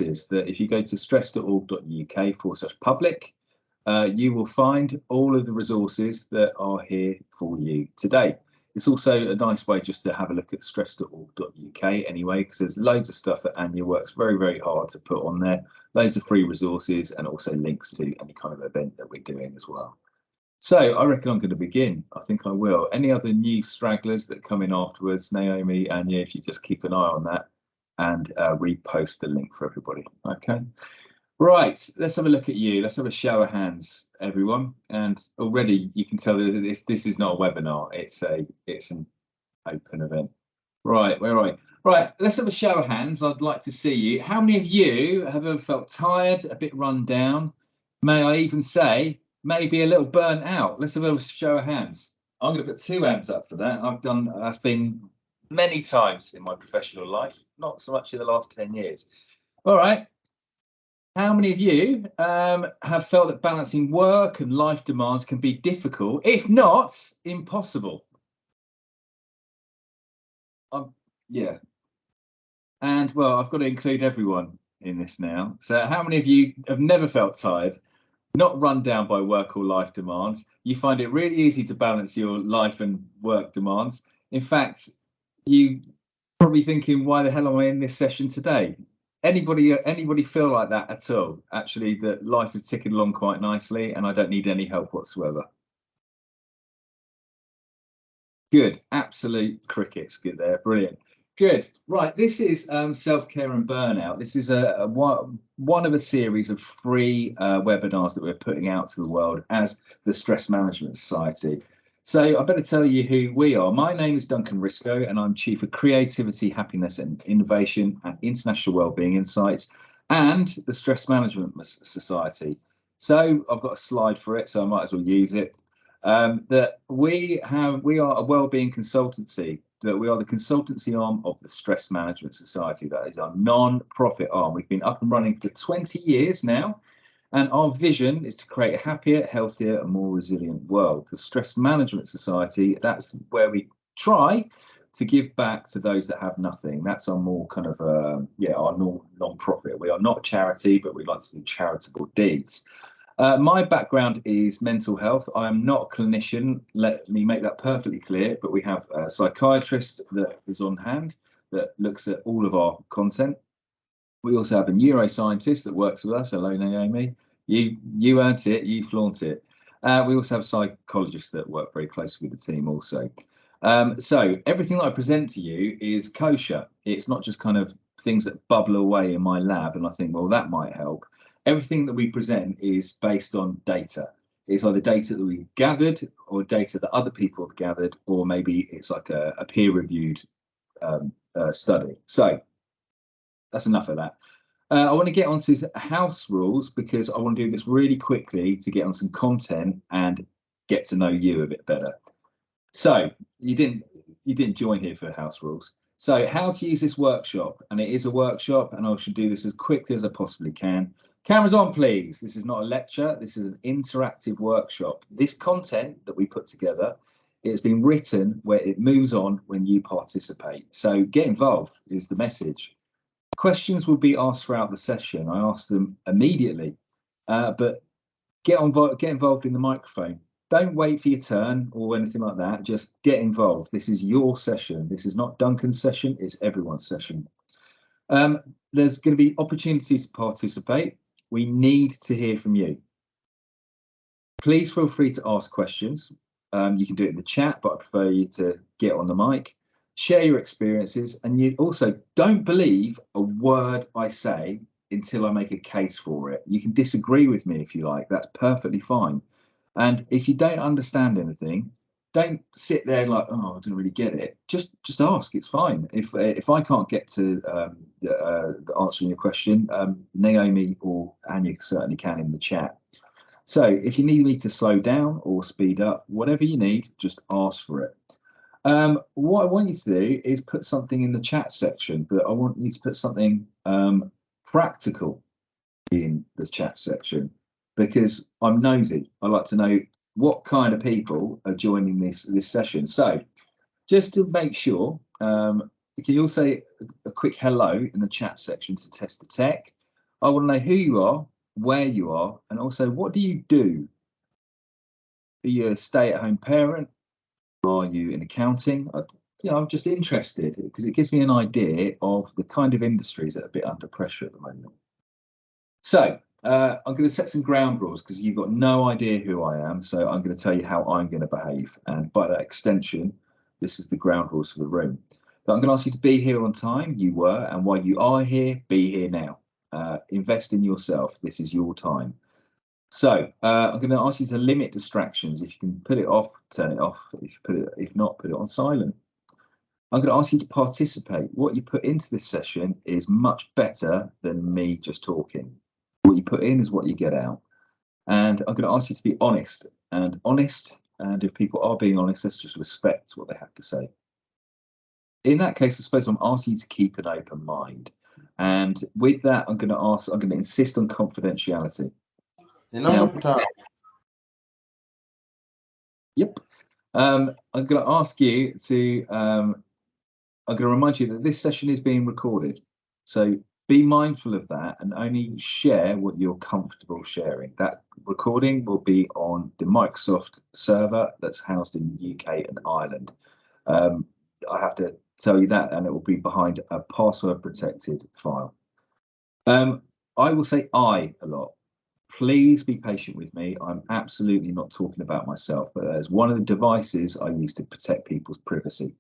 is that if you go to stress.org.uk/public, you will find all of the resources that are here for you today. It's also a nice way just to have a look at stress.org.uk anyway, because there's loads of stuff that Anya works very, very hard to put on there, loads of free resources and also links to any kind of event that we're doing as well. So I reckon I'm going to begin. I think I will. Any other new stragglers that come in afterwards, Naomi, Anya, if you just keep an eye on that and repost the link for everybody. Okay. Right, let's have a look at you. Let's have a show of hands, everyone. And already you can tell that this is not a webinar. It's an open event. Right, where are we? Right, let's have a show of hands. I'd like to see you. How many of you have ever felt tired, a bit run down? May I even say maybe a little burnt out? Let's have a show of hands. I'm going to put 2 hands up for that. That's been many times in my professional life, not so much in the last 10 years. All right. How many of you have felt that balancing work and life demands can be difficult, if not impossible? Yeah. And well, I've got to include everyone in this now. So how many of you have never felt tired, not run down by work or life demands? You find it really easy to balance your life and work demands. In fact, you probably thinking, why the hell am I in this session today? Anybody feel like that at all? Actually, that life is ticking along quite nicely and I don't need any help whatsoever. Good, absolute crickets. Good there, brilliant. Good. Right, this is self-care and burnout. This is one of a series of free webinars that we're putting out to the world as the Stress Management Society. So I better tell you who we are. My name is Duncan Risco, and I'm Chief of Creativity, Happiness and Innovation at International Wellbeing Insights and the Stress Management Society. So I've got a slide for it, so I might as well use it. That we are a wellbeing consultancy, that we are the consultancy arm of the Stress Management Society. That is our non-profit arm. We've been up and running for 20 years now. And our vision is to create a happier, healthier, and more resilient world. The Stress Management Society, that's where we try to give back to those that have nothing. That's our more kind of, our non-profit. We are not a charity, but we like to do charitable deeds. My background is mental health. I am not a clinician. Let me make that perfectly clear, but we have a psychiatrist that is on hand that looks at all of our content. We also have a neuroscientist that works with us. Hello, Naomi. You earned it, you flaunt it. We also have psychologists that work very closely with the team also. So everything that I present to you is kosher. It's not just kind of things that bubble away in my lab and I think, well, that might help. Everything that we present is based on data. It's either data that we've gathered or data that other people have gathered, or maybe it's like a peer-reviewed study. So that's enough of that. I want to get onto house rules because I want to do this really quickly to get on some content and get to know you a bit better. So you didn't join here for house rules. So how to use this workshop, and it is a workshop, and I should do this as quickly as I possibly can. Cameras on, please. This is not a lecture. This is an interactive workshop. This content that we put together, it's been written where it moves on when you participate. So get involved is the message. Questions will be asked throughout the session. I ask them immediately, but get involved in the microphone. Don't wait for your turn or anything like that. Just get involved. This is your session. This is not Duncan's session. It's everyone's session. There's going to be opportunities to participate. We need to hear from you. Please feel free to ask questions. You can do it in the chat, but I prefer you to get on the mic. Share your experiences, and you also don't believe a word I say until I make a case for it. You can disagree with me if you like. That's perfectly fine. And if you don't understand anything, don't sit there like, oh, I don't really get it. Just ask. It's fine. If I can't get to answering your question, Naomi or Anya certainly can in the chat. So if you need me to slow down or speed up, whatever you need, just ask for it. What I want you to do is put something in the chat section, but I want you to put something practical in the chat section, because I'm nosy. I like to know what kind of people are joining this session. So just to make sure, can you all say a quick hello in the chat section to test the tech? I want to know who you are, where you are, and also what do you do? Are you a stay-at-home parent? Are you in accounting? I'm just interested because it gives me an idea of the kind of industries that are a bit under pressure at the moment. So I'm going to set some ground rules because you've got no idea who I am. So I'm going to tell you how I'm going to behave. And by that extension, this is the ground rules for the room. But I'm going to ask you to be here on time. You were. And while you are here, be here now. Invest in yourself. This is your time. So I'm going to ask you to limit distractions. If you can put it off, turn it off. If not, put it on silent. I'm going to ask you to participate. What you put into this session is much better than me just talking. What you put in is what you get out. And I'm going to ask you to be honest. And if people are being honest, let's just respect what they have to say. In that case, I suppose I'm asking you to keep an open mind. And with that, I'm going to insist on confidentiality. Now, yep. I'm going to ask you to, I'm going to remind you that this session is being recorded. So be mindful of that and only share what you're comfortable sharing. That recording will be on the Microsoft server that's housed in the UK and Ireland. I have to tell you that, and it will be behind a password protected file. I will say I a lot. Please be patient with me. I'm absolutely not talking about myself, but as one of the devices I use to protect people's privacy.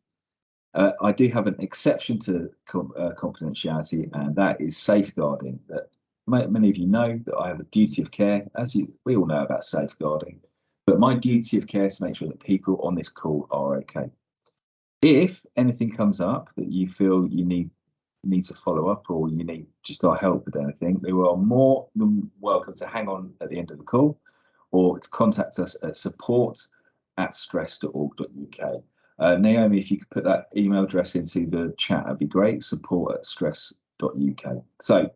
I do have an exception to confidentiality, and that is safeguarding. That many of you know that I have a duty of care, we all know about safeguarding, but my duty of care is to make sure that people on this call are okay. If anything comes up that you feel you need to follow up, or you need just our help with anything, you are more than welcome to hang on at the end of the call, or to contact us at support@stress.org.uk. Naomi, if you could put that email address into the chat, that'd be great. support@stress.uk. So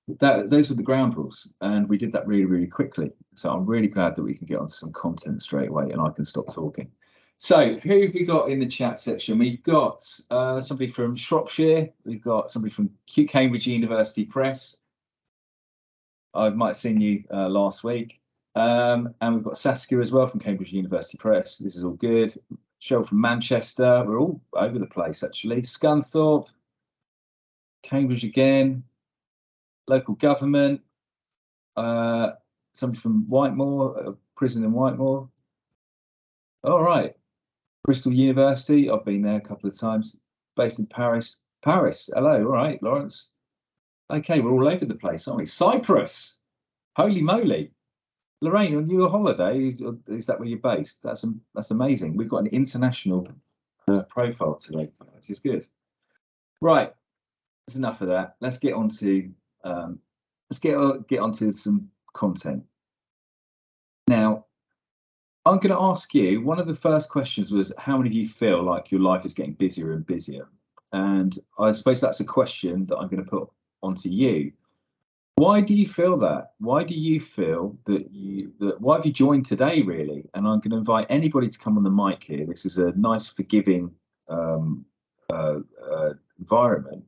those were the ground rules, and we did that really, really quickly. So I'm really glad that we can get onto some content straight away, and I can stop talking. So who have we got in the chat section? We've got somebody from Shropshire. We've got somebody from Cambridge University Press. I might have seen you last week. And we've got Saskia as well from Cambridge University Press. This is all good. Cheryl from Manchester. We're all over the place, actually. Scunthorpe, Cambridge again, local government, somebody from Whitemoor, prison in Whitemoor. All right. Bristol University, I've been there a couple of times. Based in Paris. Paris, hello, all right, Lawrence. Okay, we're all over the place, aren't we? Cyprus, holy moly. Lorraine, on your holiday, is that where you're based? That's amazing. We've got an international profile today, which is good. Right, that's enough of that. Let's get on to get onto some content. Now, I'm going to ask you, one of the first questions was, how many of you feel like your life is getting busier and busier? And I suppose that's a question that I'm going to put onto you. Why do you feel that? Why do you feel why have you joined today, really? And I'm going to invite anybody to come on the mic here. This is a nice, forgiving environment.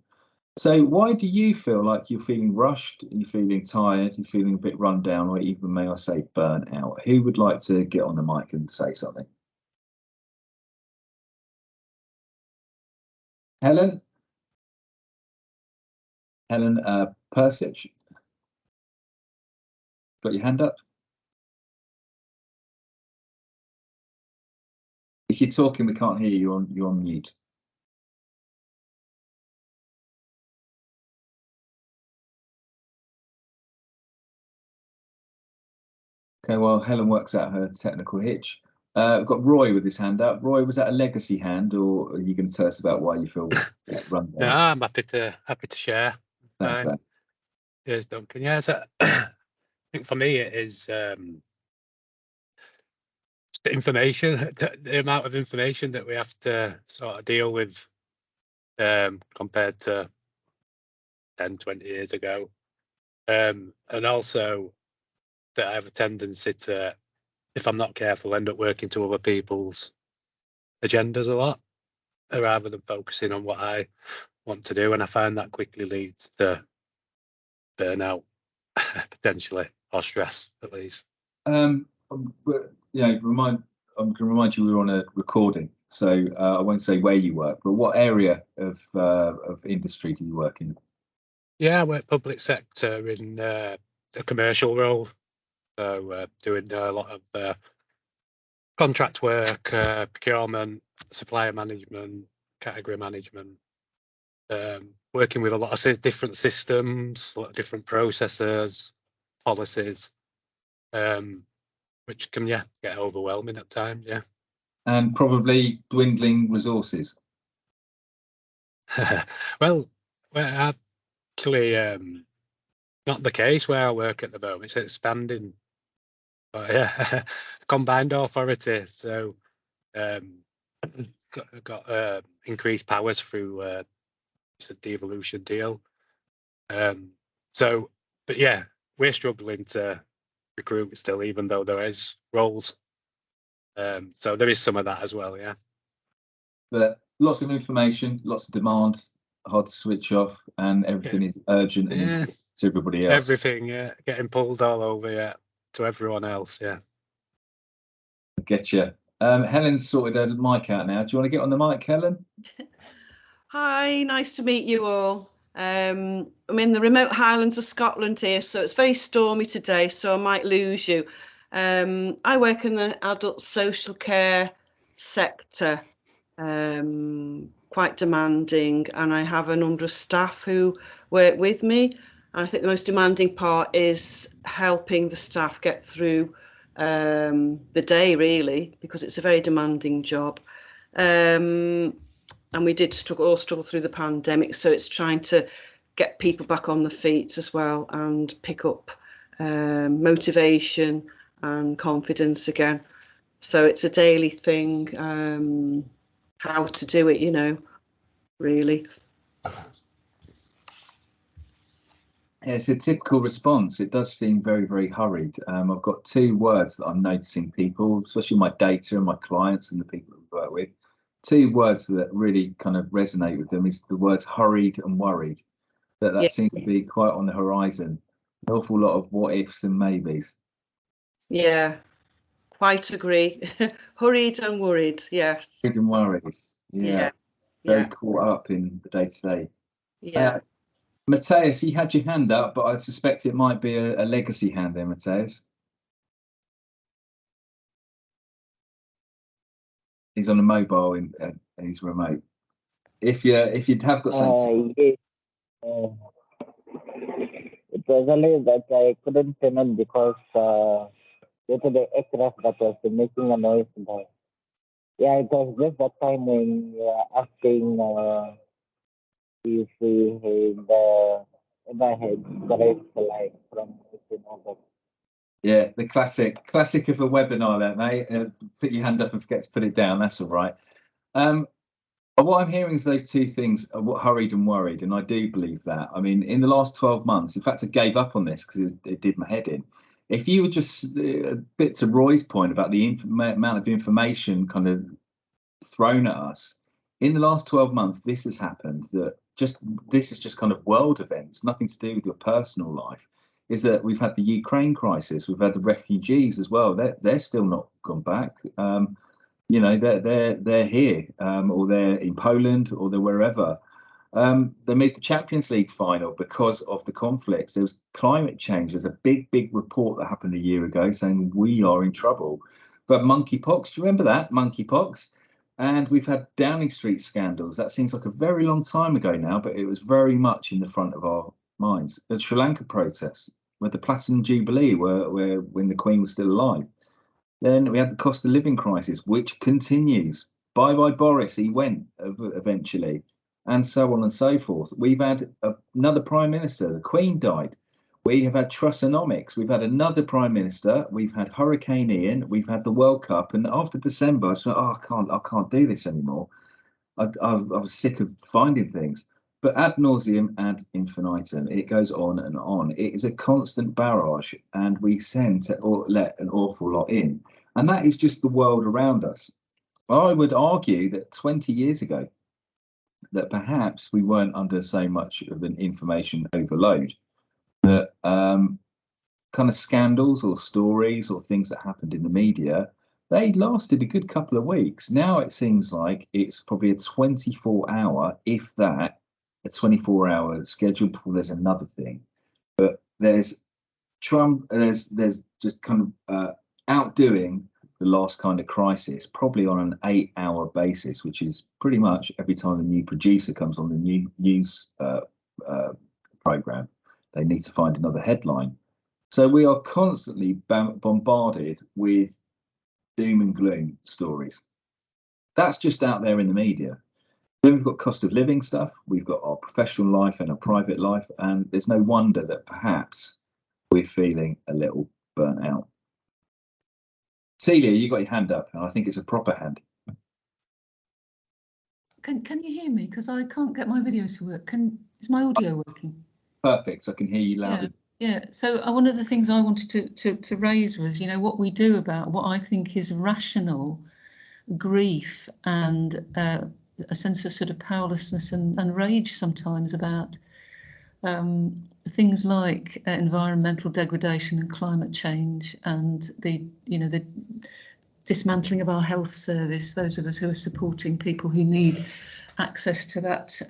So why do you feel like you're feeling rushed, you're feeling tired, you're feeling a bit run down, or even, may I say, burnt out? Who would like to get on the mic and say something? Helen? Helen Persich? Got your hand up? If you're talking, we can't hear you. You're on mute. Okay, well, Helen works out her technical hitch. We've got Roy with his hand up. Roy, was that a legacy hand, or are you going to tell us about why you feel run down? No, I'm happy to share. Thanks, Cheers, Duncan. Yeah, so I think for me it is the information, the amount of information that we have to sort of deal with compared to 10, 20 years ago. And also that I have a tendency to, if I'm not careful, end up working to other people's agendas a lot, rather than focusing on what I want to do. And I find that quickly leads to burnout potentially, or stress at least. But I'm going to remind you we're on a recording, so I won't say where you work, but what area of industry do you work in? Yeah, I work public sector in a commercial role, so doing a lot of contract work, procurement, supplier management, category management, working with a lot of different systems, a lot of different processes, policies, which can get overwhelming at times. Yeah, And probably dwindling resources. well, actually, not the case where I work at the moment. It's expanding. But yeah, combined authority. So got increased powers through it's a devolution deal. So, but yeah, we're struggling to recruit still, even though there is roles. So there is some of that as well. Yeah. But lots of information, lots of demand, hard to switch off, and everything is urgent and important to everybody else. Everything, getting pulled all over, to everyone else, yeah. Get you. Helen's sorted her mic out now. Do you want to get on the mic, Helen? Hi, nice to meet you all. I'm in the remote Highlands of Scotland here, so it's very stormy today, so I might lose you. I work in the adult social care sector, quite demanding, and I have a number of staff who work with me. And I think the most demanding part is helping the staff get through the day, really, because it's a very demanding job. And we did struggle through the pandemic, so it's trying to get people back on the feet as well and pick up motivation and confidence again. So it's a daily thing, how to do it, really. Yeah, it's a typical response. It does seem very, very hurried. I've got two words that I'm noticing people, especially my data and my clients and the people that we work with. Two words that really kind of resonate with them is the words hurried and worried. That seems to be quite on the horizon. An awful lot of what ifs and maybes. Yeah, quite agree. Hurried and worried, yes. Hurried and worried. Yeah. Very caught up in the day-to-day. Yeah. Matthias, you had your hand up, but I suspect it might be a legacy hand there, Matthias. He's on a mobile and he's remote. If you have got something, yes. It was only that I couldn't turn on because due to the aircraft that was making a noise. But yeah, it was just that time when you were asking if we had ever had direct flight from over. Yeah, the classic of a webinar there, mate. Put your hand up and forget to put it down. That's all right. What I'm hearing is those two things are what hurried and worried, and I do believe that. I mean, in the last 12 months, in fact, I gave up on this because it did my head in. If you were just a bit to Roy's point about the amount of information kind of thrown at us, in the last 12 months, this has happened. This is just kind of world events, nothing to do with your personal life. Is that we've had the Ukraine crisis, we've had the refugees as well. They're still not gone back. They're here, or they're in Poland, or they're wherever. They made the Champions League final because of the conflicts. There was climate change. There's a big report that happened a year ago saying we are in trouble. But monkeypox, do you remember that? Monkeypox. And we've had Downing Street scandals. That seems like a very long time ago now, but it was very much in the front of our minds. The Sri Lanka protests, with the Platinum Jubilee, where when the Queen was still alive. Then we had the cost of living crisis, which continues. Bye Boris, he went eventually, and so on and so forth. We've had another Prime Minister, the Queen died. We have had Trussonomics. We've had another Prime Minister. We've had Hurricane Ian. We've had the World Cup. And after December, I just went, I can't do this anymore. I was sick of finding things. But ad nauseum, ad infinitum, it goes on and on. It is a constant barrage, and we tend to let an awful lot in. And that is just the world around us. I would argue that 20 years ago, that perhaps we weren't under so much of an information overload. that kind of scandals or stories or things that happened in the media, they lasted a good couple of weeks. Now it seems like it's probably a 24-hour, if that, a 24-hour schedule before there's another thing. But there's Trump, there's just kind of outdoing the last kind of crisis, probably on an 8-hour basis, which is pretty much every time a new producer comes on the new news program, they need to find another headline. So we are constantly bombarded with doom and gloom stories. That's just out there in the media. Then we've got cost of living stuff. We've got our professional life and our private life. And there's no wonder that perhaps we're feeling a little burnt out. Celia, you got your hand up, and I think it's a proper hand. Can you hear me? Because I can't get my video to work. Is my audio working? Perfect. I can hear you loudly. Yeah. So one of the things I wanted to raise was, what we do about what I think is rational grief and a sense of sort of powerlessness and rage sometimes about things like environmental degradation and climate change and the dismantling of our health service, those of us who are supporting people who need access to that,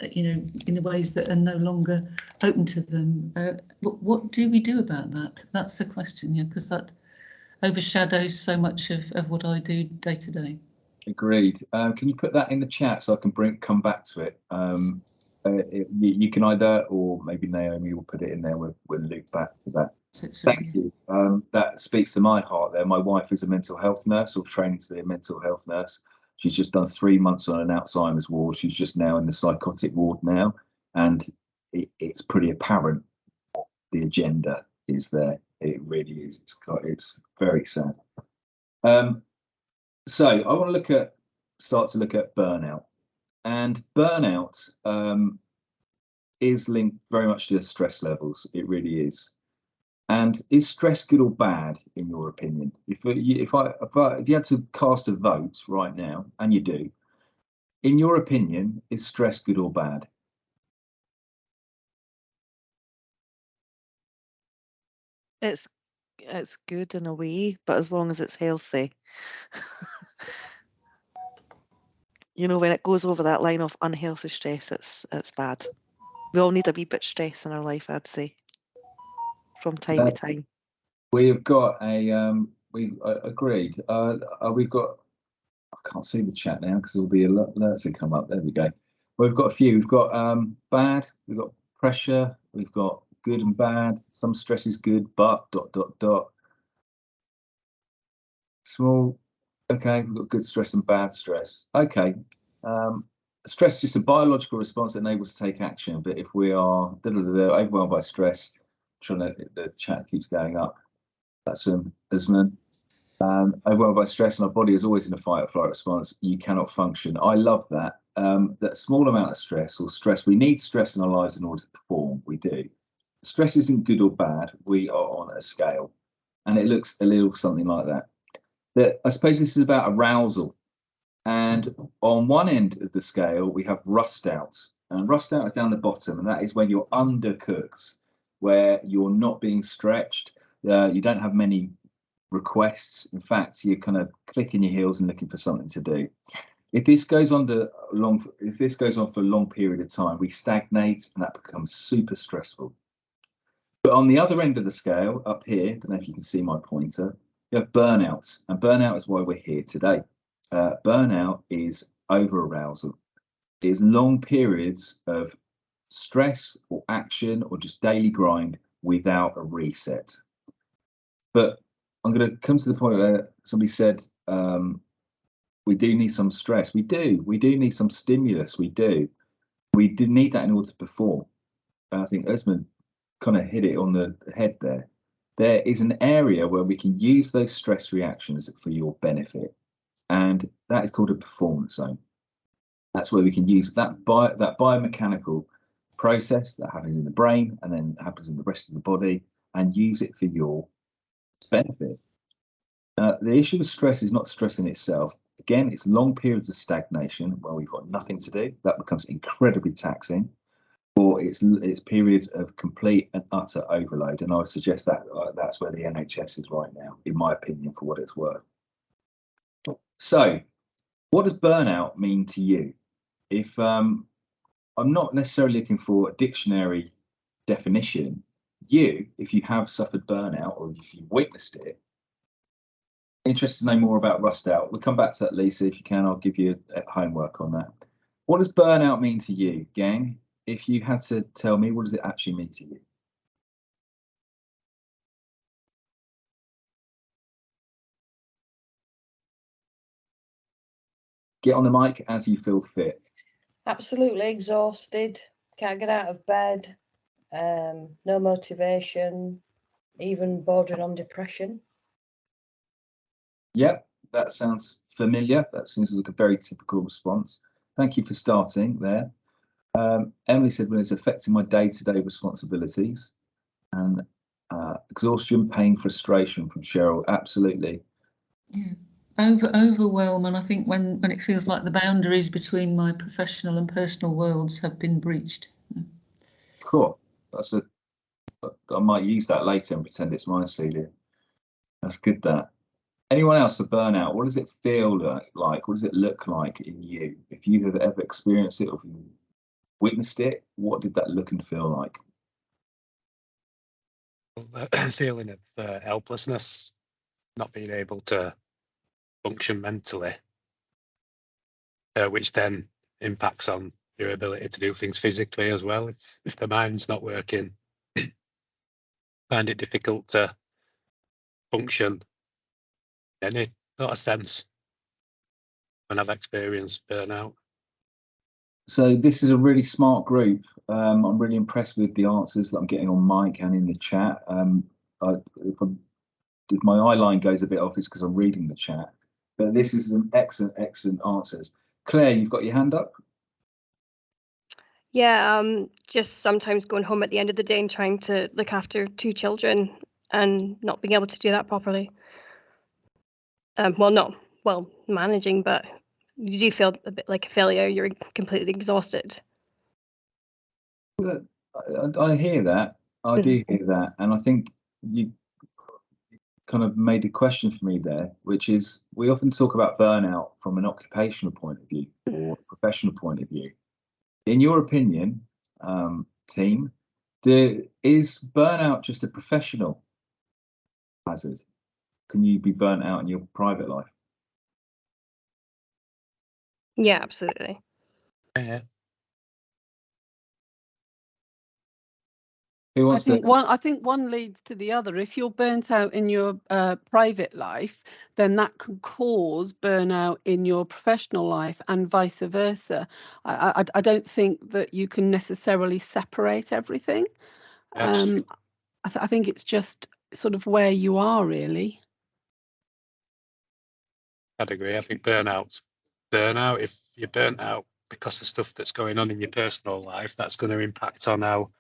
in ways that are no longer open to them. What do we do about that? That's the question, because that overshadows so much of what I do day to day. Agreed. Can you put that in the chat so I can come back to it? You can either, or maybe Naomi will put it in there. We'll loop back to that. Thank you. That speaks to my heart there. My wife is a mental health nurse, or training to be a mental health nurse. She's just done 3 months on an Alzheimer's ward. She's just now in the psychotic ward now. And it's pretty apparent what the agenda is there. It really is. It's very sad. So I want to start to look at burnout. And burnout is linked very much to stress levels. It really is. And is stress good or bad, in your opinion? If you had to cast a vote right now, and you do, in your opinion, is stress good or bad? It's good in a way, but as long as it's healthy. When it goes over that line of unhealthy stress, it's bad. We all need a wee bit of stress in our life, I'd say, from time to time. We've got we agreed. We've got, I can't see the chat now because all the alerts have come up. There we go. We've got a few. We've got bad, we've got pressure, we've got good and bad. Some stress is good, but ... Small. Okay, we've got good stress and bad stress. Okay. Stress is just a biological response that enables us to take action. But if we are overwhelmed by stress, the chat keeps going up. That's from Usman. Overwhelmed by stress, and our body is always in a fight or flight response. You cannot function. I love that. That small amount of stress or stress, we need stress in our lives in order to perform. We do. Stress isn't good or bad. We are on a scale, and it looks a little something like that. I suppose this is about arousal. And on one end of the scale, we have rust out. And rust out is down the bottom, and that is when you're undercooked, where you're not being stretched. You don't have many requests. In fact, you're kind of clicking your heels and looking for something to do. If this goes on for a long period of time, we stagnate, and that becomes super stressful. But on the other end of the scale, up here, I don't know if you can see my pointer, you have burnout, and burnout is why we're here today. Burnout is over-arousal. It is long periods of stress or action or just daily grind without a reset. But I'm going to come to the point where somebody said, we do need some stress. We do need some stimulus. We do need that in order to perform. And I think Usman kind of hit it on the head there. There is an area where we can use those stress reactions for your benefit, and that is called a performance zone. That's where we can use that biomechanical process that happens in the brain and then happens in the rest of the body, and use it for your benefit. The issue with stress is not stress in itself. Again, it's long periods of stagnation where we've got nothing to do. That becomes incredibly taxing. or it's periods of complete and utter overload. And I would suggest that that's where the NHS is right now, in my opinion, for what it's worth. So, what does burnout mean to you? If I'm not necessarily looking for a dictionary definition, if you have suffered burnout or if you've witnessed it, interested to know more about rust out. We'll come back to that, Lisa, if you can. I'll give you homework on that. What does burnout mean to you, gang? If you had to tell me, what does it actually mean to you? Get on the mic as you feel fit. Absolutely exhausted, can't get out of bed, no motivation, even bordering on depression. Yep, that sounds familiar. That seems like a very typical response. Thank you for starting there. Emily said, when it's affecting my day-to-day responsibilities, and exhaustion, pain, frustration from Cheryl. Absolutely. Yeah. Overwhelm, and I think when it feels like the boundaries between my professional and personal worlds have been breached. Cool. I might use that later and pretend it's my CD. That's good. That. Anyone else for burnout? What does it feel like? What does it look like in you? If you have ever experienced it or if you witnessed it, what did that look and feel like? Feeling of helplessness, not being able to function mentally, which then impacts on your ability to do things physically as well. If the mind's not working, find it difficult to function in any sort of sense when I've experienced burnout. So this is a really smart group. I'm really impressed with the answers that I'm getting on mic and in the chat. If my eye line goes a bit off, it's because I'm reading the chat. But this is some excellent answers. Claire, you've got your hand up. Yeah, just sometimes going home at the end of the day and trying to look after 2 children and not being able to do that properly. Managing, but you do feel a bit like a failure. You're completely exhausted. I hear that. I do hear that. And I think you kind of made a question for me there, which is we often talk about burnout from an occupational point of view or a professional point of view. In your opinion, team, is burnout just a professional hazard? Can you be burnt out in your private life? Yeah, absolutely. Yeah. Who wants to? I think one leads to the other. If you're burnt out in your private life, then that can cause burnout in your professional life and vice versa. I don't think that you can necessarily separate everything. I think it's just sort of where you are, really. I'd agree. I think burnout. If you're burnt out because of stuff that's going on in your personal life, that's going to impact on how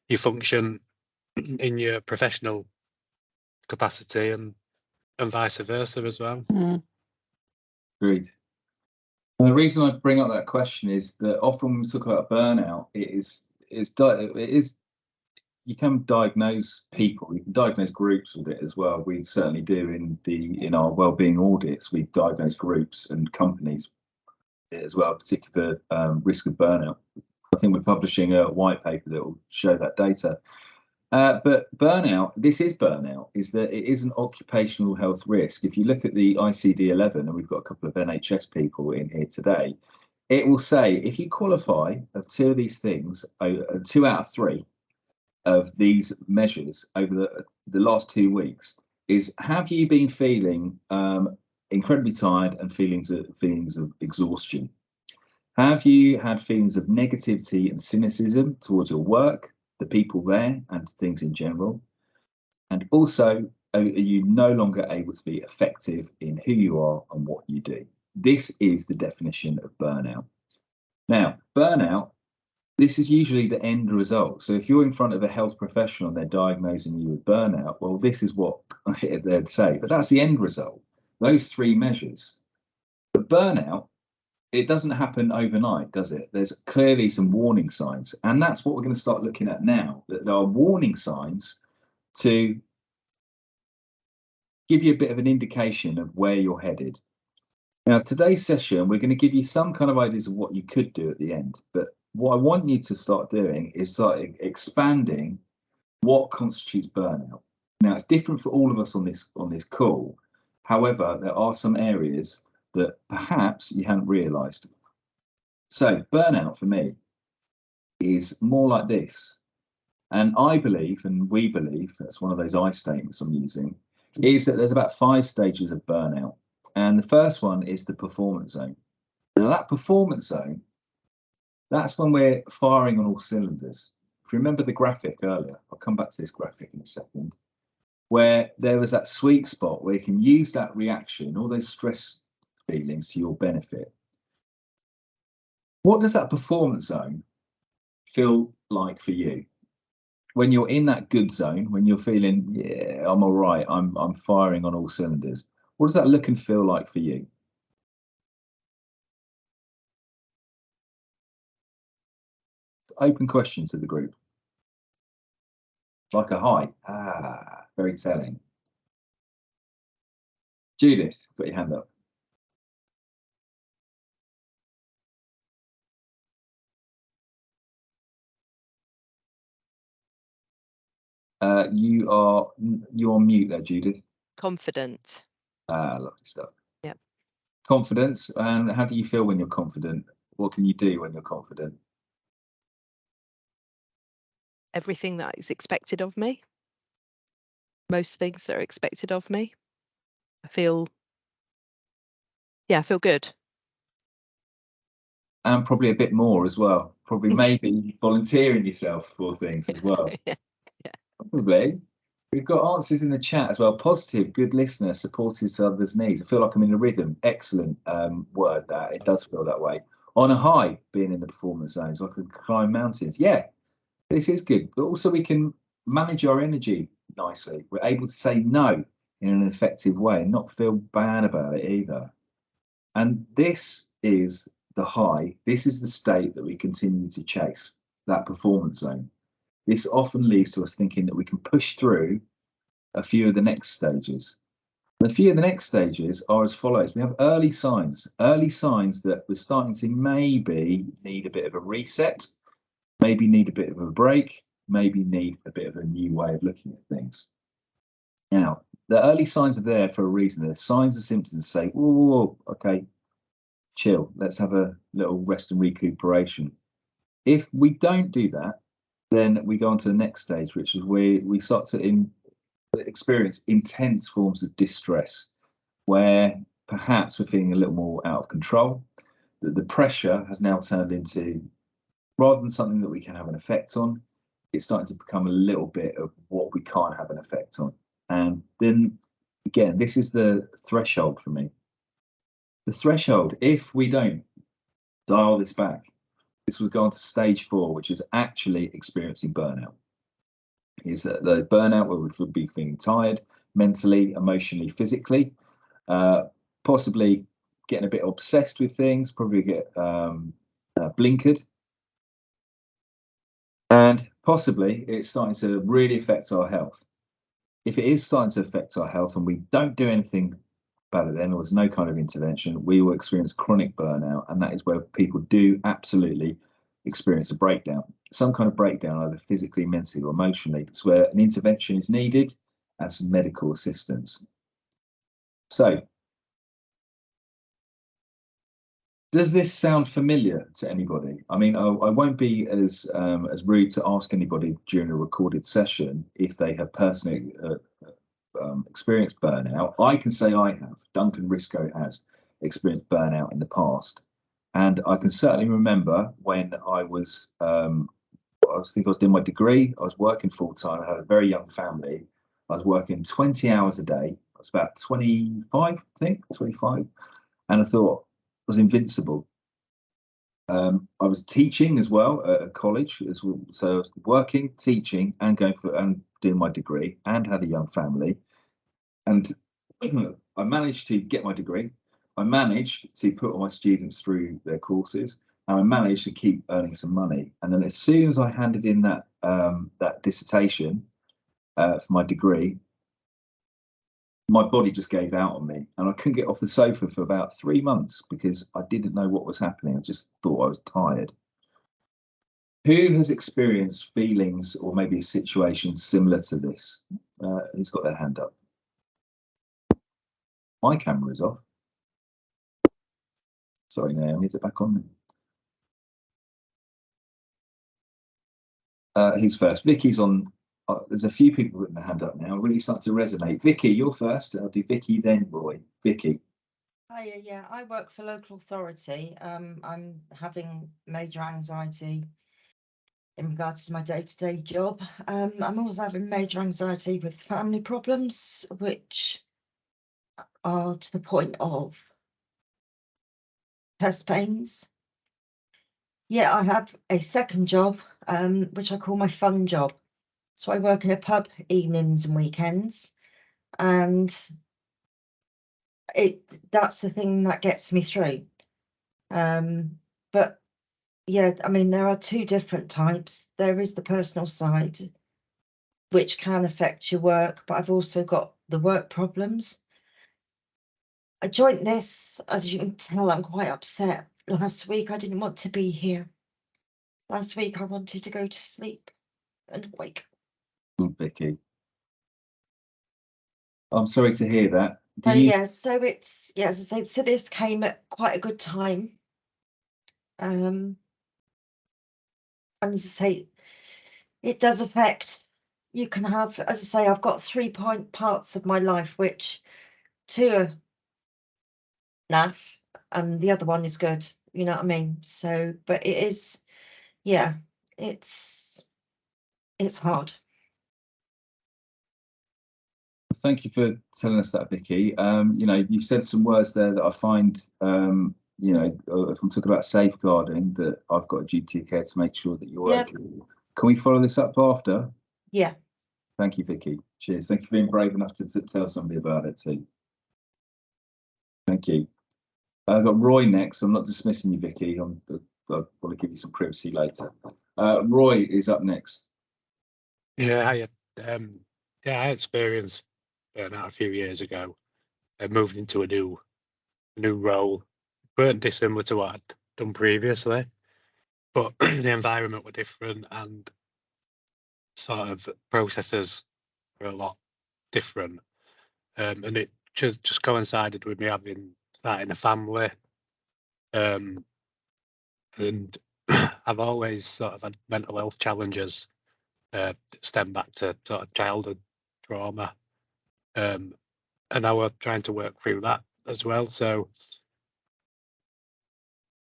you function in your professional capacity and vice versa as well. Agreed. And the reason I bring up that question is that often when we talk about burnout, it is you can diagnose people, you can diagnose groups with it as well. We certainly do in our wellbeing audits. We diagnose groups and companies as well, particularly for risk of burnout. I think we're publishing a white paper that will show that data. But burnout, is that it is an occupational health risk. If you look at the ICD-11, and we've got a couple of NHS people in here today, it will say if you qualify of 2 of these things, 2 out of 3 of these measures over the last 2 weeks, is have you been feeling incredibly tired and feelings of exhaustion? Have you had feelings of negativity and cynicism towards your work, the people there, and things in general? And also, are you no longer able to be effective in who you are and what you do? This is the definition of burnout. Now, burnout, this is usually the end result. So if you're in front of a health professional and they're diagnosing you with burnout, well, this is what they'd say. But that's the end result, those 3 measures. But burnout it doesn't happen overnight, does it? There's clearly some warning signs, and that's what we're going to start looking at now. That there are warning signs to give you a bit of an indication of where you're headed. Now, today's session, we're going to give you some kind of ideas of what you could do at the end. But what I want you to start doing is start expanding what constitutes burnout. Now, it's different for all of us on this call. However, there are some areas that perhaps you hadn't realised. So, burnout for me is more like this. And I believe, and we believe, that's one of those I statements I'm using, is that there's about 5 stages of burnout. And the first one is the performance zone. Now, that performance zone, that's when we're firing on all cylinders. If you remember the graphic earlier, I'll come back to this graphic in a second, where there was that sweet spot where you can use that reaction, all those stress feelings to your benefit. What does that performance zone feel like for you? When you're in that good zone, when you're feeling, yeah, I'm all right, I'm firing on all cylinders. What does that look and feel like for you? Open question to the group. Like a high. Ah, very telling. Judith, put your hand up. You're on mute there, Judith. Confident. Ah, lovely stuff. Yep. Confidence. And how do you feel when you're confident? What can you do when you're confident? Everything that is expected of me. Most things that are expected of me. I feel good. And probably a bit more as well. Probably maybe volunteering yourself for things as well. Yeah. Probably. We've got answers in the chat as well. Positive, good listener, supportive to others' needs. I feel like I'm in a rhythm. Excellent word that. It does feel that way. On a high, being in the performance zones, I could climb mountains. Yeah, this is good. But also we can manage our energy nicely. We're able to say no in an effective way and not feel bad about it either. And this is the high. This is the state that we continue to chase, that performance zone. This often leads to us thinking that we can push through a few of the next stages. And a few of the next stages are as follows. We have early signs that we're starting to maybe need a bit of a reset, maybe need a bit of a break, maybe need a bit of a new way of looking at things. Now, the early signs are there for a reason. They're signs and symptoms to say, whoa, okay, chill, let's have a little rest and recuperation. If we don't do that, then we go on to the next stage, which is where we start to experience intense forms of distress, where perhaps we're feeling a little more out of control. The pressure has now turned into, rather than something that we can have an effect on, it's starting to become a little bit of what we can't have an effect on. And then, again, this is the threshold for me. The threshold, if we don't dial this back, this would go on to stage 4, which is actually experiencing burnout. Is that the burnout where we would be feeling tired, mentally, emotionally, physically, possibly getting a bit obsessed with things, probably get blinkered. And possibly it's starting to really affect our health. If it is starting to affect our health and we don't do anything about it then, or there's no kind of intervention, we will experience chronic burnout. And that is where people do absolutely experience a breakdown, some kind of breakdown, either physically, mentally, or emotionally. It's where an intervention is needed and some medical assistance. So, does this sound familiar to anybody? I mean, I won't be as rude to ask anybody during a recorded session if they have personally experienced burnout. I can say I have. Duncan Risco has experienced burnout in the past, and I can certainly remember when I was doing my degree. I was working full time. I had a very young family. I was working 20 hours a day. I was about 25, I think, 25, and I thought I was invincible. I was teaching as well at college, so I was working, teaching, and going for and doing my degree, and had a young family. And I managed to get my degree. I managed to put all my students through their courses, and I managed to keep earning some money. And then as soon as I handed in that that dissertation for my degree, my body just gave out on me, and I couldn't get off the sofa for about 3 months because I didn't know what was happening. I just thought I was tired. Who has experienced feelings or maybe a situation similar to this? Who's got their hand up? My camera is off. Sorry, Naomi, is it back on? Who's first? Vicky's on. There's a few people putting their hand up now. Really starting to resonate. Vicky, you're first. I'll do Vicky, then Roy. Vicky. Hi, yeah, I work for local authority. I'm having major anxiety in regards to my day-to-day job. I'm also having major anxiety with family problems, which are to the point of chest pains. Yeah, I have a second job, which I call my fun job. So I work in a pub evenings and weekends, and that's the thing that gets me through. But yeah, I mean, there are two different types. There is the personal side, which can affect your work, but I've also got the work problems. I joined this, as you can tell, I'm quite upset. Last week, I didn't want to be here. Last week, I wanted to go to sleep and wake. Vicky. I'm sorry to hear that. So yeah, so it's, yeah, as I said, so this came at quite a good time. And as I say, it does affect, you can have, as I say, I've got 3 parts of my life, which two are naff and the other one is good, you know what I mean? So, but it is, yeah, it's hard. Thank you for telling us that, Vicky. You know, you've said some words there that I find, you know, if I'm talking about safeguarding, that I've got a duty of care to make sure that you're okay. Can we follow this up after? Yeah. Thank you, Vicky. Cheers. Thank you for being brave enough to tell somebody about it too. Thank you. I've got Roy next. I'm not dismissing you, Vicky. I want to give you some privacy later. Roy is up next. Yeah, I experienced burnout a few years ago. I moved into a new role, weren't dissimilar to what I'd done previously, but the environment were different and sort of processes were a lot different. And it just coincided with me starting a family. And I've always sort of had mental health challenges that stem back to sort of childhood trauma. And I was trying to work through that as well. So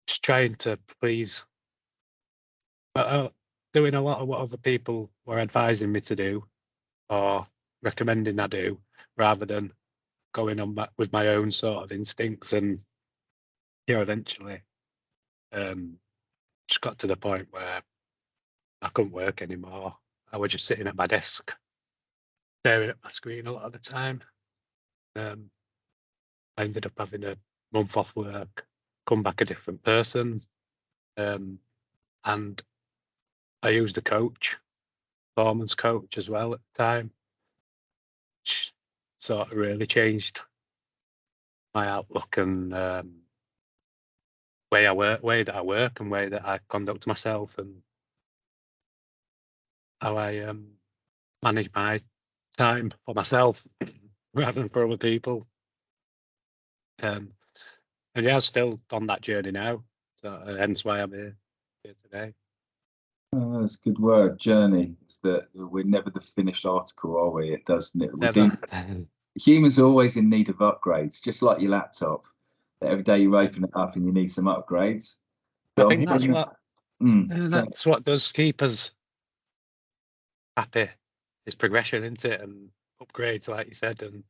just trying to please, doing a lot of what other people were advising me to do or recommending I do, rather than going on back with my own sort of instincts. And you know, eventually just got to the point where I couldn't work anymore. I was just sitting at my desk staring at my screen a lot of the time. I ended up having a month off work, come back a different person, and I used a performance coach as well at the time, which sort of really changed my outlook and way that I work and way that I conduct myself and how I manage my time for myself rather than for other people. And yeah, I'm still on that journey now, so hence why I'm here today. Oh, that's a good word, journey. It's that we're never the finished article, are we? It does. Humans are always in need of upgrades, just like your laptop. Every day you open it up and you need some upgrades. I think that's what does keep us happy, is progression, isn't it? And upgrades, like you said, and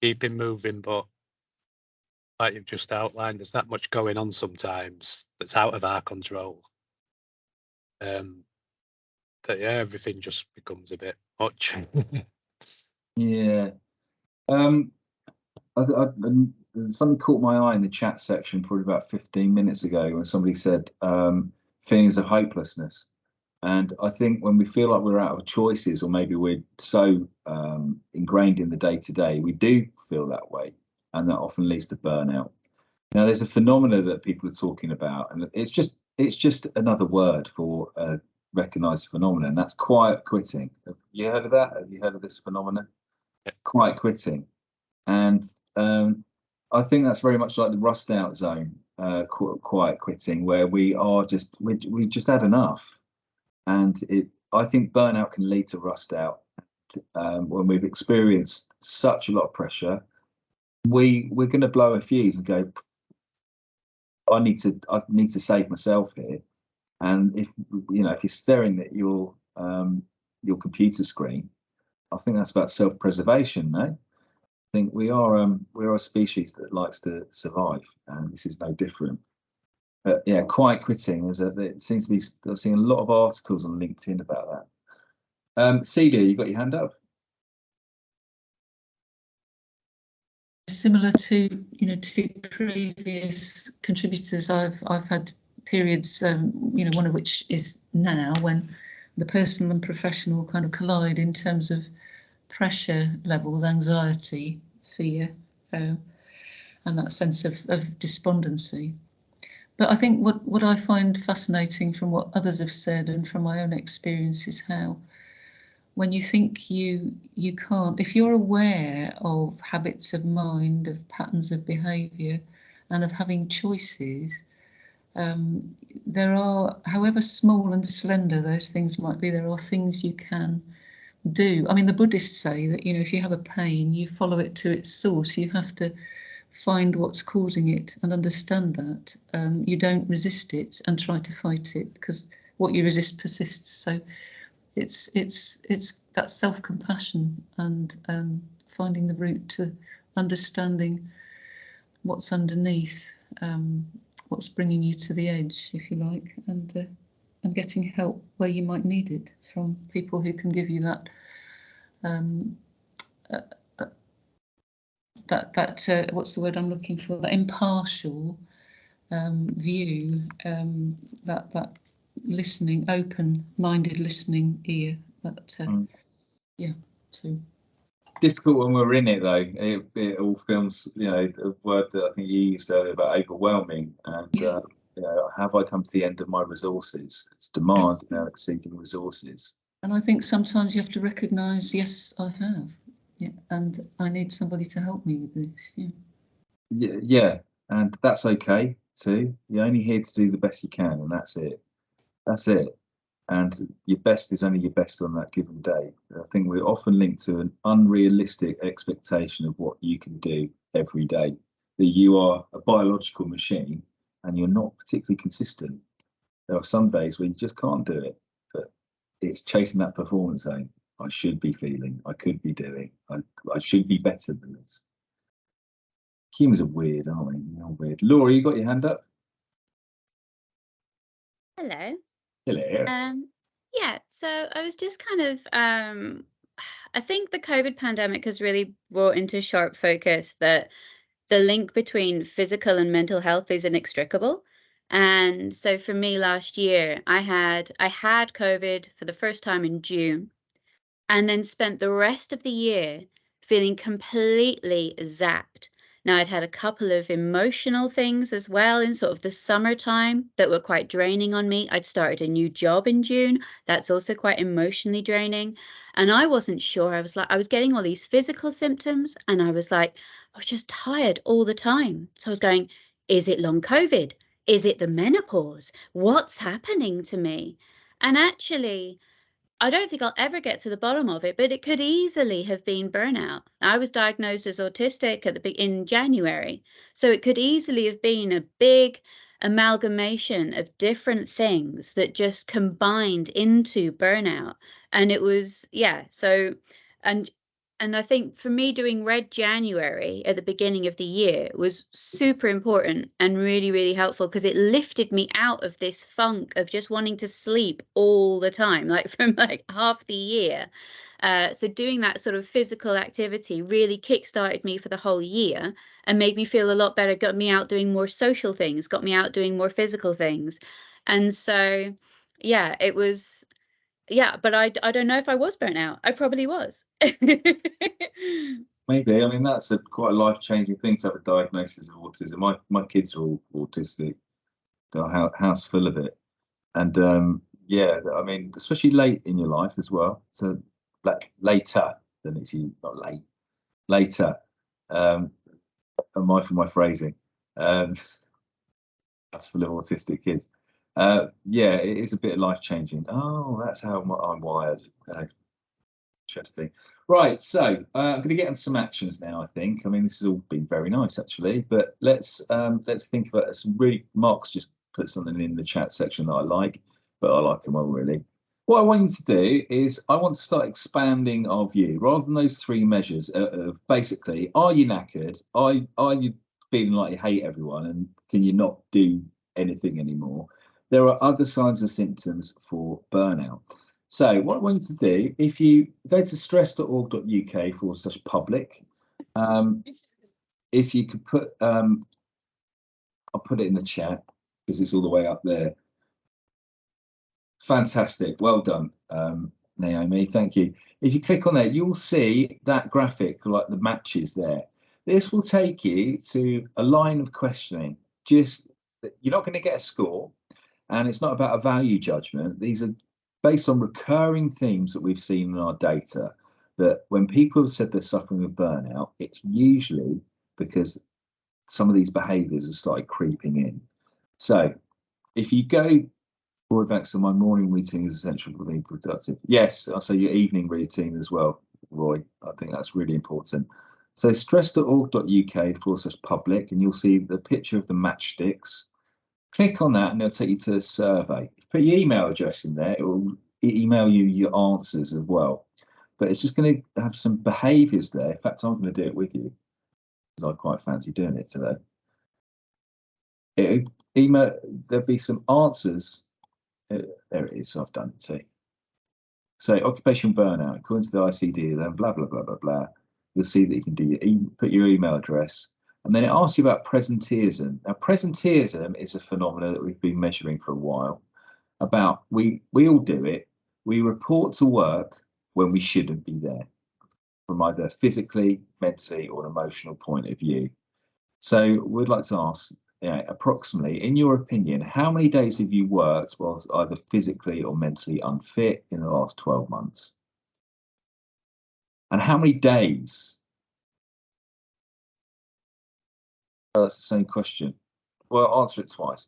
keeping moving. But like you've just outlined, there's that much going on sometimes that's out of our control. That yeah, everything just becomes a bit much. Yeah. something caught my eye in the chat section probably about 15 minutes ago when somebody said feelings of hopelessness. And I think when we feel like we're out of choices, or maybe we're so ingrained in the day-to-day, we do feel that way, and that often leads to burnout. Now, there's a phenomena that people are talking about, and it's just another word for a recognised phenomenon, and that's quiet quitting. Have you heard of that? Have you heard of this phenomenon? Quiet quitting. And I think that's very much like the rust out zone, quiet quitting, where we just had enough. And I think burnout can lead to rust out. When we've experienced such a lot of pressure, we're going to blow a fuse and go, I need to save myself here. And if you're staring at your computer screen, I think that's about self-preservation, no? I think we are a species that likes to survive, and this is no different. But yeah, quiet quitting it seems to be. I've seen a lot of articles on LinkedIn about that. Celia, you got your hand up? Similar to to previous contributors, I've had periods, one of which is now, when the personal and professional kind of collide in terms of pressure levels, anxiety, fear, and that sense of despondency. But I think what I find fascinating from what others have said and from my own experience is how, when you think you can't, if you're aware of habits of mind, of patterns of behaviour, and of having choices, there are, however small and slender those things might be, there are things you can do. I mean, the Buddhists say that, if you have a pain, you follow it to its source. You have to find what's causing it and understand that. You don't resist it and try to fight it, because what you resist persists. So it's that self-compassion and finding the route to understanding what's underneath, what's bringing you to the edge, if you like, and getting help where you might need it from people who can give you that what's the word I'm looking for? That impartial view, that listening, open-minded listening ear. Yeah. So difficult when we're in it, though. It all feels, a word that I think you used earlier about overwhelming, and have I come to the end of my resources? It's demand now exceeding resources. And I think sometimes you have to recognise, yes, I have. Yeah, and I need somebody to help me with this. Yeah, and that's okay too. You're only here to do the best you can, and that's it. And your best is only your best on that given day. I think we're often linked to an unrealistic expectation of what you can do every day. That you are a biological machine, and you're not particularly consistent. There are some days where you just can't do it, but it's chasing that performance aim. I should be feeling, I could be doing, I should be better than this. Humans are weird, aren't we? They're weird. Laura, you got your hand up? Hello. Hello. Yeah, so I was just kind of I think the COVID pandemic has really brought into sharp focus that the link between physical and mental health is inextricable. And so for me last year, I had COVID for the first time in June, and then spent the rest of the year feeling completely zapped. Now, I'd had a couple of emotional things as well in sort of the summertime that were quite draining on me. I'd started a new job in June. That's also quite emotionally draining. And I wasn't sure. I was getting all these physical symptoms, and I was just tired all the time. So I was going, is it long COVID? Is it the menopause? What's happening to me? And actually, I don't think I'll ever get to the bottom of it, but it could easily have been burnout. I was diagnosed as autistic in January, so it could easily have been a big amalgamation of different things that just combined into burnout. And it was, yeah, so, and And I think for me, doing Red January at the beginning of the year was super important and really, really helpful, because it lifted me out of this funk of just wanting to sleep all the time, like from like half the year. So doing that sort of physical activity really kickstarted me for the whole year and made me feel a lot better, got me out doing more social things, got me out doing more physical things. And so, yeah, it was, yeah, but I don't know if I was burnt out. I probably was. Maybe. I mean, that's a quite a life-changing thing to have a diagnosis of autism. My kids are all autistic. Got a house full of it. And yeah, I mean, especially late in your life as well. So like later than it's you, not late, later. I'm mindful of my phrasing. That's full of autistic kids. Yeah, it is a bit life-changing. Oh, that's how I'm wired. Interesting. Right, so I'm going to get on some actions now. I think. I mean, this has all been very nice actually, but let's think about some really. Mark's just put something in the chat section that I like, but I like them all really. What I want you to do is I want to start expanding our view rather than those three measures of basically, are you knackered? Are you feeling like you hate everyone, and can you not do anything anymore? There are other signs and symptoms for burnout. So what I want you to do, if you go to stress.org.uk/public, if you could put, I'll put it in the chat because it's all the way up there. Fantastic, well done, Naomi, thank you. If you click on there, you'll see that graphic, like the matches there. This will take you to a line of questioning. Just, you're not going to get a score, and it's not about a value judgment. These are based on recurring themes that we've seen in our data, that when people have said they're suffering with burnout, it's usually because some of these behaviours have started creeping in. So if you go forward back to my morning routine is essential for being productive. Yes, I'll say your evening routine as well, Roy. I think that's really important. So stress.org.uk/public, and you'll see the picture of the matchsticks. Click on that and it'll take you to a survey. Put your email address in there. It will email you your answers as well. But it's just going to have some behaviours there. In fact, I'm going to do it with you because I quite fancy doing it today. There'll be some answers. There it is. I've done it too. So occupational burnout, according to the ICD, then blah, blah, blah, blah, blah. You'll see that you can do put your email address. And then it asks you about presenteeism. Now, presenteeism is a phenomenon that we've been measuring for a while. About we all do it. We report to work when we shouldn't be there, from either physically, mentally, or an emotional point of view. So we'd like to ask, approximately, in your opinion, how many days have you worked whilst either physically or mentally unfit in the last 12 months? And how many days? Oh, that's the same question. Well, I'll answer it twice.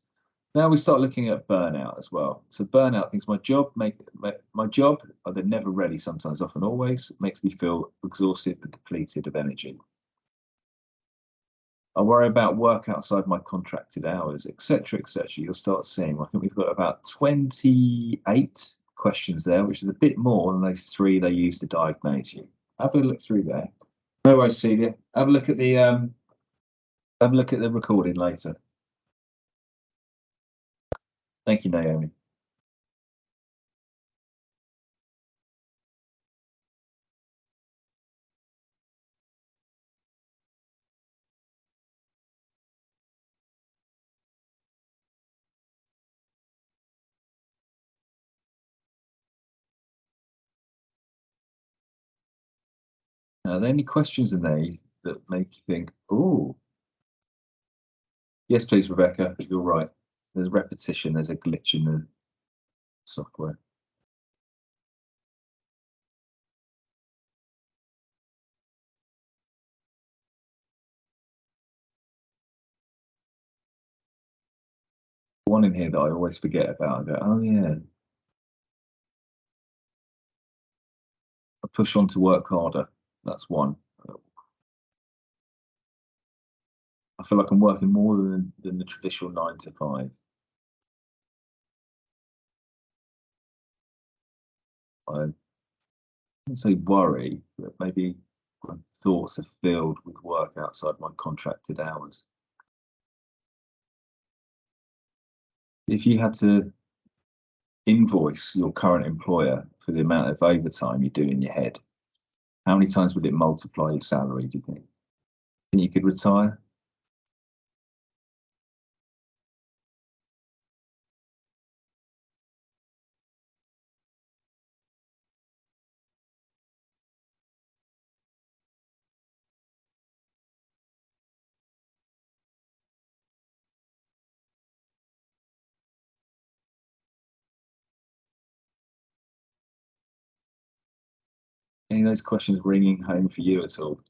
Now we start looking at burnout as well. So burnout thinks my job, they're never ready, sometimes, often, always, makes me feel exhausted and depleted of energy. I worry about work outside my contracted hours, etc., etc. You'll start seeing, I think we've got about 28 questions there, which is a bit more than those three they used to diagnose you. Have a look through there. No worries, Celia. Have a look at the recording later. Thank you, Naomi. Are there any questions in there that make you think, oh, yes, please, Rebecca, you're right. There's repetition, there's a glitch in the software. One in here that I always forget about. I go, oh yeah. I push on to work harder. That's one. I feel like I'm working more than the traditional 9 to 5. I wouldn't say worry, but maybe My thoughts are filled with work outside my contracted hours. If you had to invoice your current employer for the amount of overtime you do in your head, how many times would it multiply your salary, do you think? Think you could retire? Any of those questions ringing home for you at all?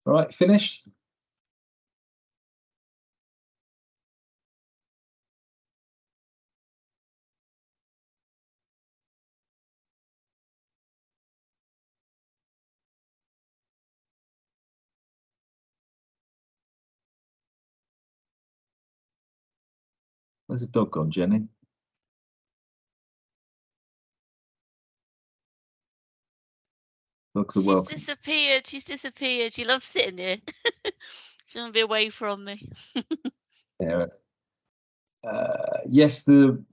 All right, finished? Where's the dog gone, Jenny? Dogs are She's welcome. disappeared. She's disappeared. She loves sitting here. She doesn't be away from me. Yeah. Yes, the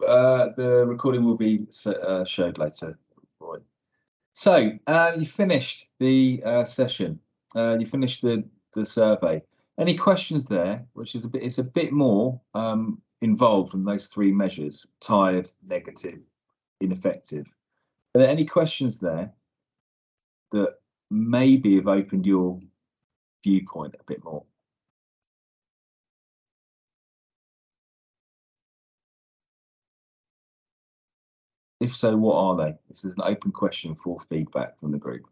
recording will be showed later. Right. So you finished the session. You finished the survey. Any questions there? Which is it's a bit more involved than those three measures: tired, negative, ineffective. Are there any questions there that maybe have opened your viewpoint a bit more? If so, what are they? This is an open question for feedback from the group.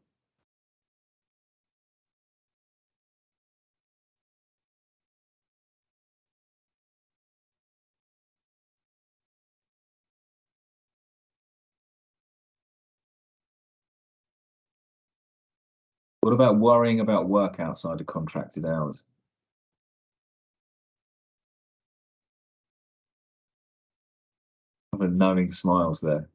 What about worrying about work outside of contracted hours? Knowing smiles there.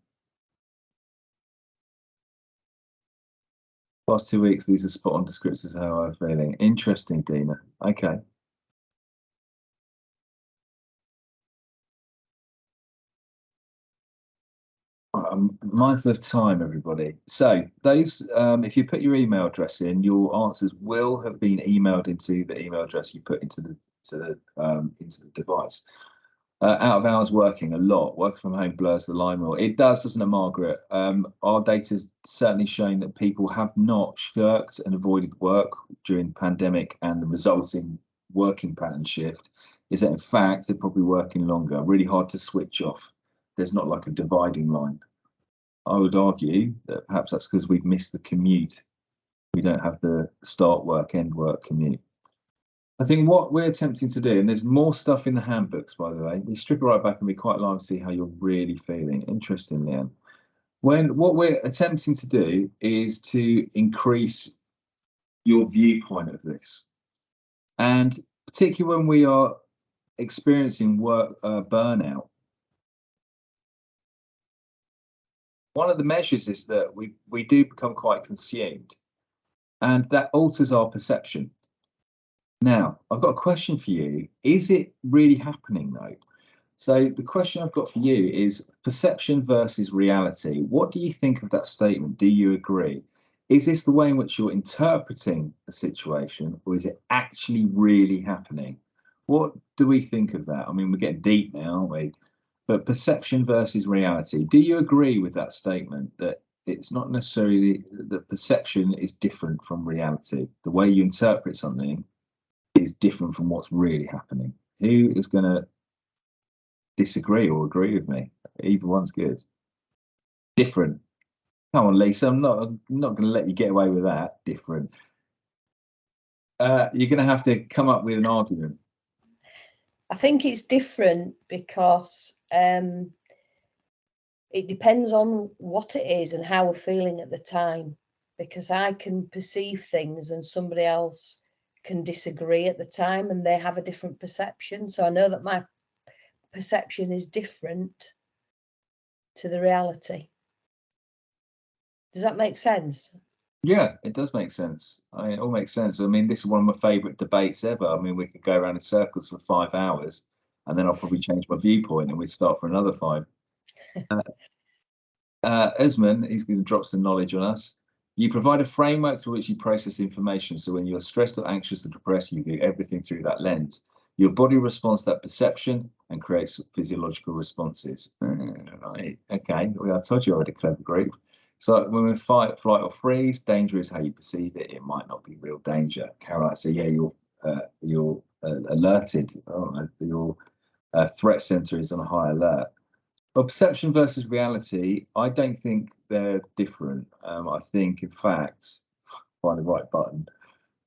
Last 2 weeks, these are spot on descriptors of how I'm feeling. Interesting, Dina. Okay. I'm mindful of time, everybody. So those, if you put your email address in, your answers will have been emailed into the email address you put into the device. Out of hours working a lot. Work from home blurs the line more. It does, doesn't it, Margaret? Our data's certainly showing that people have not shirked and avoided work during the pandemic, and the resulting working pattern shift is that in fact they're probably working longer. Really hard to switch off. There's not like a dividing line. I would argue that perhaps that's because we've missed the commute. We don't have the start work, end work commute. I think what we're attempting to do, and there's more stuff in the handbooks, by the way, we strip it right back and be quite live to see how you're really feeling. Interesting, Leanne. What we're attempting to do is to increase your viewpoint of this. And particularly when we are experiencing work burnout, one of the measures is that we do become quite consumed, and that alters our perception. Now, I've got a question for you. Is it really happening though? So the question I've got for you is perception versus reality. What do you think of that statement? Do you agree? Is this the way in which you're interpreting a situation, or is it actually really happening? What do we think of that? I mean, we're getting deep now, aren't we? But perception versus reality. Do you agree with that statement that it's not necessarily that perception is different from reality? The way you interpret something is different from what's really happening. Who is going to disagree or agree with me? Either one's good. Different. Come on, Lisa. I'm not going to let you get away with that. Different. You're going to have to come up with an argument. I think it's different because it depends on what it is and how we're feeling at the time. Because I can perceive things and somebody else can disagree at the time and they have a different perception. So I know that my perception is different to the reality. Does that make sense? Yeah, it does make sense. It all makes sense. I mean, this is one of my favourite debates ever. I mean, we could go around in circles for 5 hours and then I'll probably change my viewpoint and we'd start for another 5. Esmond, he's going to drop some knowledge on us. You provide a framework through which you process information. So when you're stressed or anxious or depressed, you do everything through that lens. Your body responds to that perception and creates physiological responses. Right. Okay, I told you already, clever group. So when we fight, flight, or freeze, danger is how you perceive it. It might not be real danger. Caroline said, yeah, you're alerted. Oh, your threat center is on a high alert. But perception versus reality, I don't think they're different. I think, in fact, find the right button.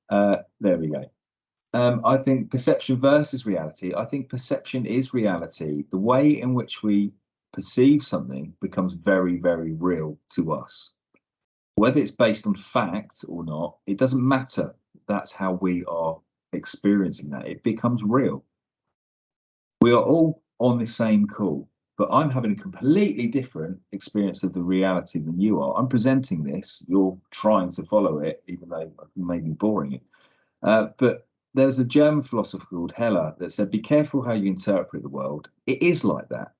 There we go. I think perception versus reality. I think perception is reality. The way in which we perceive something becomes very, very real to us. Whether it's based on fact or not, it doesn't matter. That's how we are experiencing that. It becomes real. We are all on the same call, but I'm having a completely different experience of the reality than you are. I'm presenting this, you're trying to follow it, even though I may be boring it. But there's a German philosopher called Heller that said, be careful how you interpret the world. It is like that.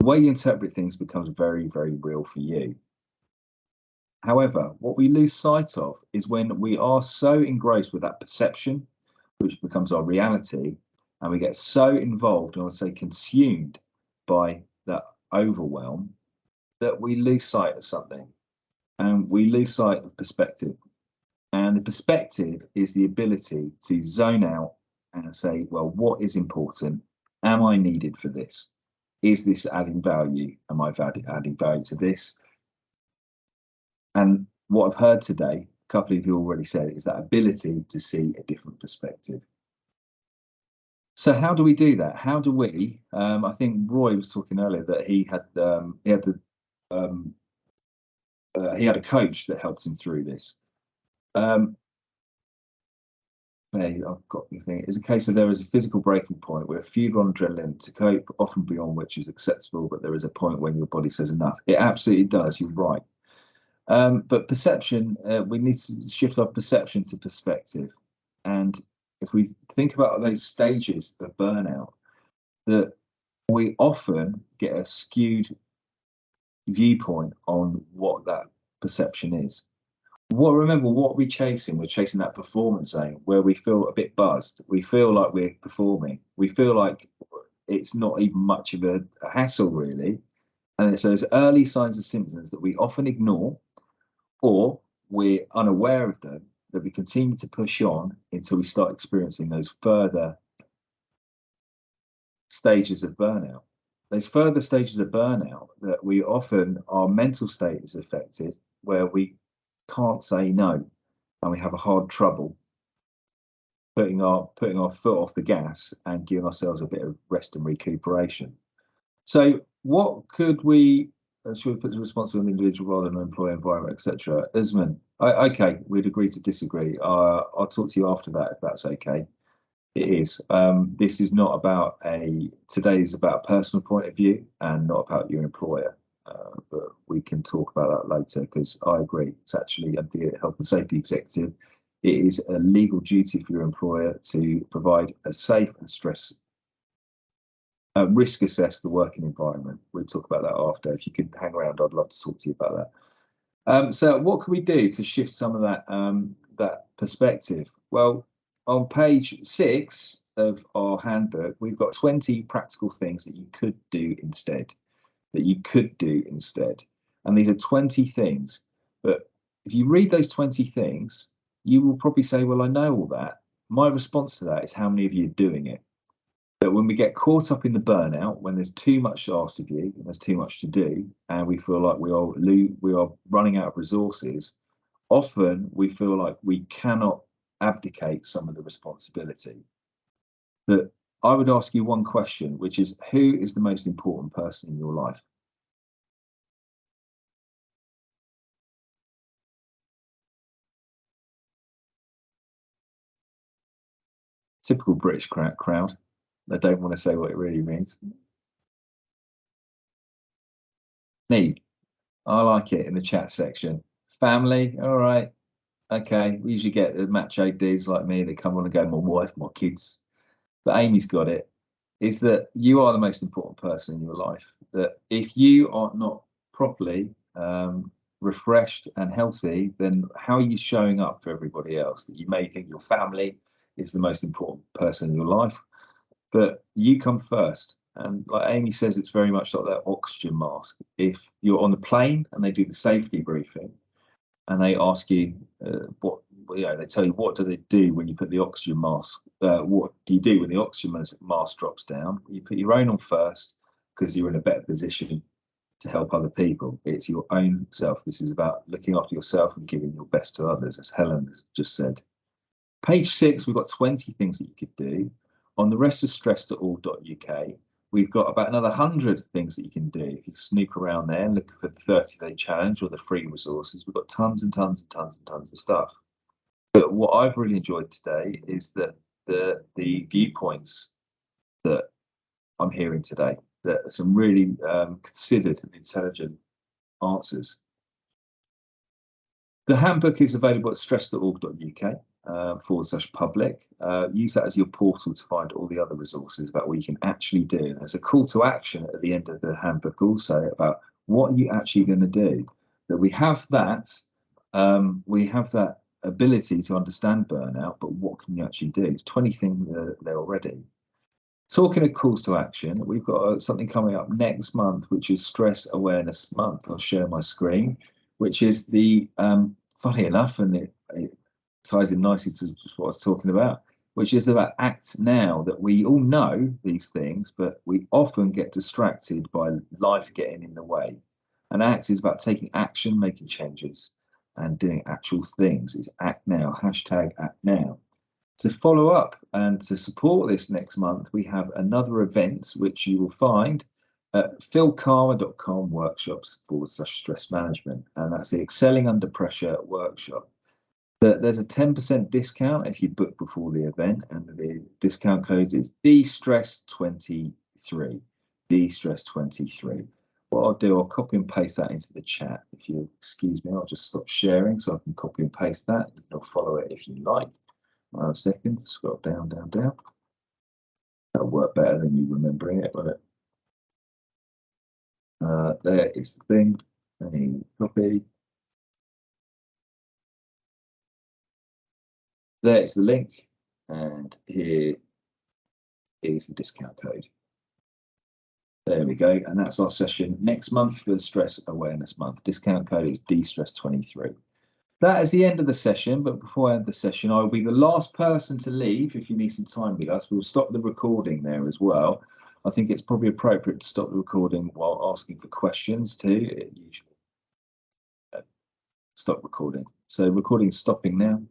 The way you interpret things becomes very, very real for you. However, what we lose sight of is when we are so engrossed with that perception, which becomes our reality, and we get so involved, and I would say consumed by that overwhelm, that we lose sight of something, and we lose sight of perspective. And the perspective is the ability to zone out and say, well, what is important? Am I needed for this? Is this adding value? Am I adding value to this? And what I've heard today, a couple of you already said, is that ability to see a different perspective. So how do we do that? How do we? I think Roy was talking earlier that he had a coach that helped him through this. I've got the thing. It's a case of there is a physical breaking point where feed on adrenaline to cope, often beyond which is acceptable, but there is a point when your body says enough. It absolutely does. You're right. But perception, we need to shift our perception to perspective. And if we think about those stages of burnout, that we often get a skewed viewpoint on what that perception is. Remember, what are we chasing? We're chasing that performance zone where we feel a bit buzzed. We feel like we're performing. We feel like it's not even much of a hassle, really. And it's those early signs and symptoms that we often ignore, or we're unaware of them, that we continue to push on until we start experiencing those further stages of burnout. Those further stages of burnout that we often, our mental state is affected, where we can't say no, and we have a hard trouble putting our foot off the gas and giving ourselves a bit of rest and recuperation. So what could we, should we put the responsibility on the individual rather than an employer, environment, etc.? Esmond, okay, we'd agree to disagree. I'll talk to you after that if that's okay. It is. This is not about today is about a personal point of view and not about your employer. But we can talk about that later, because I agree. It's actually at the Health and Safety Executive, it is a legal duty for your employer to provide a safe and risk assess the working environment. We'll talk about that after. If you could hang around, I'd love to talk to you about that. So what can we do to shift some of that perspective? Well, on page 6 of our handbook, we've got 20 practical things that you could do instead. And these are 20 things. But if you read those 20 things, you will probably say, well, I know all that. My response to that is, how many of you are doing it? That when we get caught up in the burnout, when there's too much asked of you, and there's too much to do, and we feel like we are running out of resources, often we feel like we cannot abdicate some of the responsibility. But I would ask you one question, which is, who is the most important person in your life? Typical British crowd. They don't want to say what it really means. Me. I like it in the chat section. Family, all right. Okay, we usually get the macho dudes like me that come on and go, my wife, my kids. But Amy's got it, is that you are the most important person in your life. That if you are not properly refreshed and healthy, then how are you showing up for everybody else? That you may think your family is the most important person in your life, but you come first. And like Amy says, it's very much like that oxygen mask. If you're on the plane and they do the safety briefing and they ask you they tell you, what do they do when you put the oxygen mask? What do you do when the oxygen mask drops down? You put your own on first because you're in a better position to help other people. It's your own self. This is about looking after yourself and giving your best to others, as Helen has just said. Page 6, we've got 20 things that you could do. On the rest of stress.org.uk, we've got about another 100 things that you can do. If you snoop around there and look for the 30-day challenge or the free resources, we've got tons and tons and tons and tons of stuff. But what I've really enjoyed today is that the viewpoints that I'm hearing today, that some really considered and intelligent answers. The handbook is available at stress.org.uk. /public. Use that as your portal to find all the other resources about what you can actually do. There's a call to action at the end of the handbook also about what are you actually going to do. That we have that ability to understand burnout, but what can you actually do? It's 20 things there already. Talking of calls to action, we've got something coming up next month, which is Stress Awareness Month. I'll share my screen, which is the funny enough, and it ties in nicely to just what I was talking about, which is about act now. That we all know these things, but we often get distracted by life getting in the way. And act is about taking action, making changes, and doing actual things. It's act now, #act now. To follow up and to support this next month, we have another event which you will find at philkarma.com workshops/stress management, and that's the Excelling Under Pressure workshop. There's a 10% discount if you book before the event, and the discount code is DStress23. DStress23. What I'll do, I'll copy and paste that into the chat. If you excuse me, I'll just stop sharing so I can copy and paste that. You'll follow it if you like. 1 second, scroll down, down, down. That'll work better than you remembering it, won't it? There is the thing. Let me copy. There's the link, and here is the discount code. There we go, and that's our session next month for the Stress Awareness Month. Discount code is DStress23. That is the end of the session, but before I end the session, I will be the last person to leave. If you need some time with us, we'll stop the recording there as well. I think it's probably appropriate to stop the recording while asking for questions too. Stop recording. So recording stopping now.